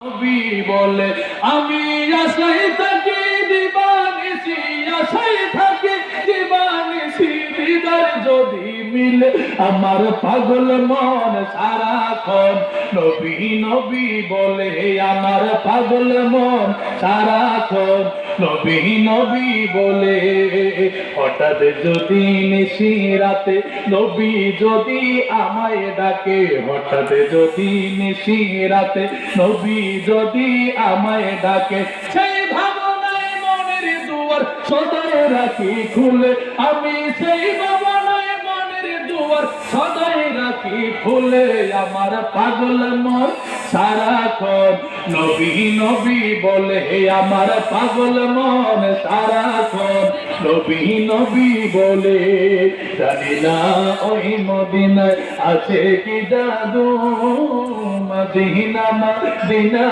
নবী বলে আমি আশায় থাকি দিবানিশি, আশায় থাকি দিবানিশি, দিদার যদি মিলে আমার পাগল মন সারাক্ষণ। নবী নবী বলে আমার পাগল মন সারাক্ষণ। নবী নবী বলে হঠাৎ যদি নিশি রাতে নবী যদি আমায় ডাকে, হঠাৎ যদি নিশি রাতে নবী যদি আমায় ডাকে, সেই ভাবনায় মনের দুয়ার সদাই রাখি খুলে, আমি সেই ভাবনায় মনের দুয়ার সদাই রাখি খুলে, আমার পাগল মন সারাক্ষণ। নবী নবী বলে আমার পাগল মন সারাক্ষণ। নবী নবী বলে জানি না ওই মদিনায় আছে কি জাদু, মদিনা মদিনা